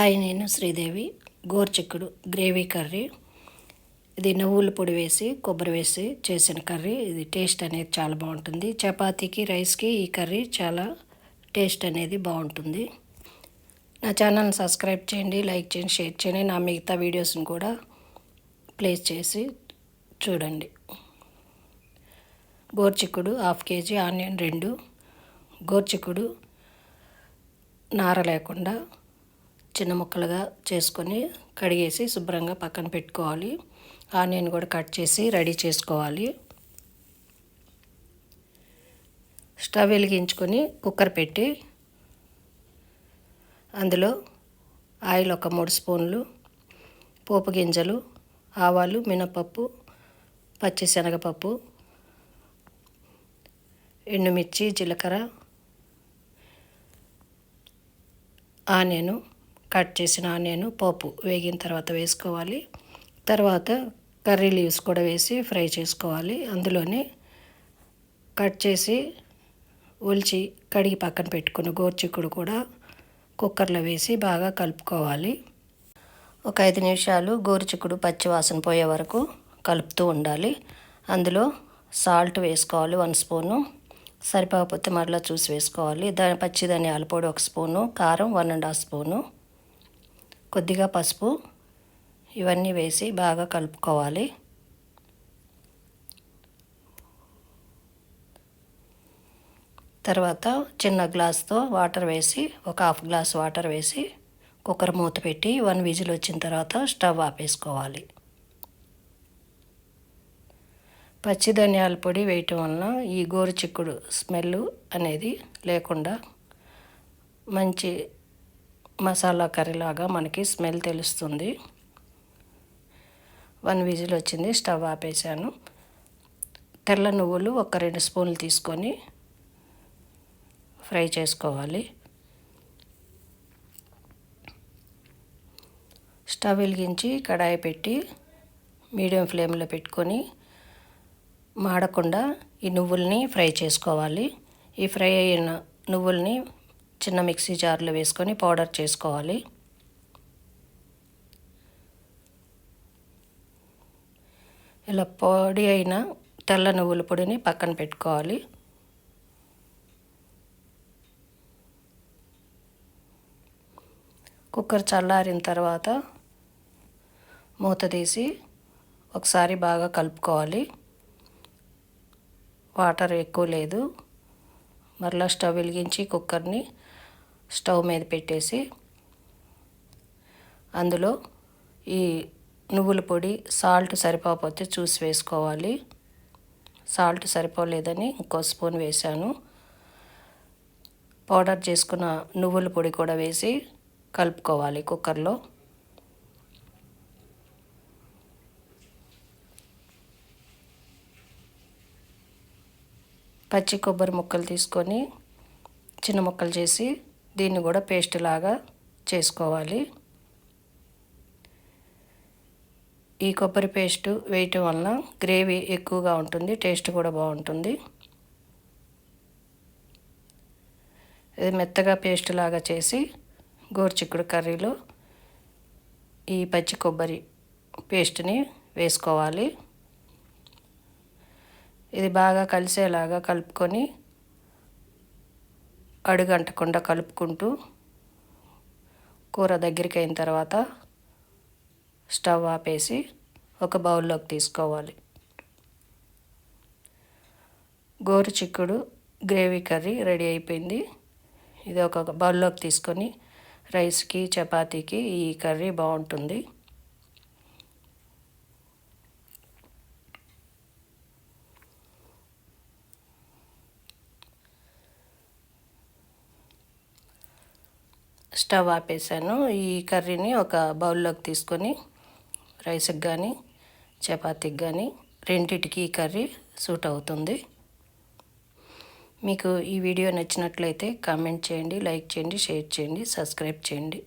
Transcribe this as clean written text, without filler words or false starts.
Hi, నేను Sridevi. గోరుచిక్కుడు gravy curry. ఇది నువ్వుల పొడి వేసి కొబ్బరి వేసి చేసిన కర్రీ. ఇది టేస్ట్ అనేది చాలా బాగుంటుంది. చపాతీకి రైస్కి ఈ కర్రీ చాలా టేస్ట్ అనేది బాగుంటుంది. నా ఛానల్ని సబ్స్క్రైబ్ చేయండి, లైక్ చేయండి, షేర్ చేయండి. నా మిగతా వీడియోస్ని కూడా ప్లేస్ చేసి చూడండి. గోరుచిక్కుడు 1/2 కేజీ, ఆనియన్ 2, గోరుచిక్కుడు నార లేకుండా చిన్న ముక్కలుగా చేసుకొని కడిగేసి శుభ్రంగా పక్కన పెట్టుకోవాలి. ఆనియన్ కూడా కట్ చేసి రెడీ చేసుకోవాలి. స్టవ్ వెలిగించుకొని కుక్కర్ పెట్టి అందులో ఆయిల్ ఒక 3 స్పూన్లు, పోపు గింజలు, ఆవాలు, మినపప్పు, పచ్చిశనగపప్పు, ఎండుమిర్చి, జీలకర్ర, ఆనియను కట్ చేసిన ఆనియన్ పోపు వేగిన తర్వాత వేసుకోవాలి. తర్వాత కర్రీ లీవ్స్ కూడా వేసి ఫ్రై చేసుకోవాలి. అందులోనే కట్ చేసి ఒలిచి కడిగి పక్కన పెట్టుకున్న గోరుచిక్కుడు కూడా కుక్కర్లో వేసి బాగా కలుపుకోవాలి. ఒక 5 నిమిషాలు గోరుచిక్కుడు పచ్చి వాసన పోయే వరకు కలుపుతూ ఉండాలి. అందులో సాల్ట్ వేసుకోవాలి 1 స్పూను, సరిపోకపోతే మరలా చూసి వేసుకోవాలి. పచ్చి ధనియాల పొడి 1 స్పూను, కారం 1½ స్పూను, కొద్దిగా పసుపు, ఇవన్నీ వేసి బాగా కలుపుకోవాలి. తర్వాత చిన్న గ్లాస్తో వాటర్ వేసి ఒక 1/2 గ్లాస్ వాటర్ వేసి కుక్కర్ మూత పెట్టి 1 విజిల్ వచ్చిన తర్వాత స్టవ్ ఆపేసుకోవాలి. పచ్చి ధనియాల పొడి వేయటం వలన ఈ గోరుచిక్కుడు స్మెల్ అనేది లేకుండా మంచి మసాలా కర్రీలాగా మనకి స్మెల్ తెలుస్తుంది. 1 విజిల్ వచ్చింది, స్టవ్ ఆపేసాను. తెల్ల నువ్వులు ఒక 2 స్పూన్లు తీసుకొని ఫ్రై చేసుకోవాలి. స్టవ్ వెలిగించి కడాయి పెట్టి మీడియం ఫ్లేమ్లో పెట్టుకొని మాడకుండా ఈ నువ్వుల్ని ఫ్రై చేసుకోవాలి. ఈ ఫ్రై అయిన నువ్వుల్ని చిన్న మిక్సీ జార్లో వేసుకొని పౌడర్ చేసుకోవాలి. ఇలా పొడి అయిన తెల్ల నువ్వుల పొడిని పక్కన పెట్టుకోవాలి. కుక్కర్ చల్లారిన తర్వాత మూత తీసి ఒకసారి బాగా కలుపుకోవాలి. వాటర్ ఎక్కువ లేదు. మరలా స్టవ్ వెలిగించి కుక్కర్ని స్టవ్ మీద పెట్టేసి అందులో ఈ నువ్వుల పొడి సాల్ట్ సరిపోకపోతే చూసి వేసుకోవాలి. సాల్ట్ సరిపోలేదని ఇంకో స్పూన్ వేసాను. పౌడర్ చేసుకున్న నువ్వుల పొడి కూడా వేసి కలుపుకోవాలి కుక్కర్లో. పచ్చి కొబ్బరి ముక్కలు తీసుకొని చిన్న ముక్కలు చేసి దీన్ని కూడా పేస్ట్ లాగా చేసుకోవాలి. ఈ కొబ్బరి పేస్ట్ వేయటం వలన గ్రేవీ ఎక్కువగా ఉంటుంది, టేస్ట్ కూడా బాగుంటుంది. ఇది మెత్తగా పేస్ట్ లాగా చేసి గోరుచిక్కుడు కర్రీలో ఈ పచ్చి కొబ్బరి పేస్ట్ని వేసుకోవాలి. ఇది బాగా కలిసేలాగా కలుపుకొని అడుగంటకుండా కలుపుకుంటూ కూర దగ్గరికి అయిన తర్వాత స్టవ్ ఆపేసి ఒక బౌల్లోకి తీసుకోవాలి. గోరుచిక్కుడు గ్రేవీ కర్రీ రెడీ అయిపోయింది. ఇది ఒక బౌల్లోకి తీసుకొని రైస్కి చపాతీకి ఈ కర్రీ బాగుంటుంది. స్టవ్ ఆపేసాను. ఈ కర్రీని ఒక బౌల్లోకి తీసుకొని రైస్కి కానీ చపాతీకి కానీ రెండిటికి ఈ కర్రీ సూట్ అవుతుంది. మీకు ఈ వీడియో నచ్చినట్లయితే కామెంట్ చేయండి, లైక్ చేయండి, షేర్ చేయండి, సబ్స్క్రైబ్ చేయండి.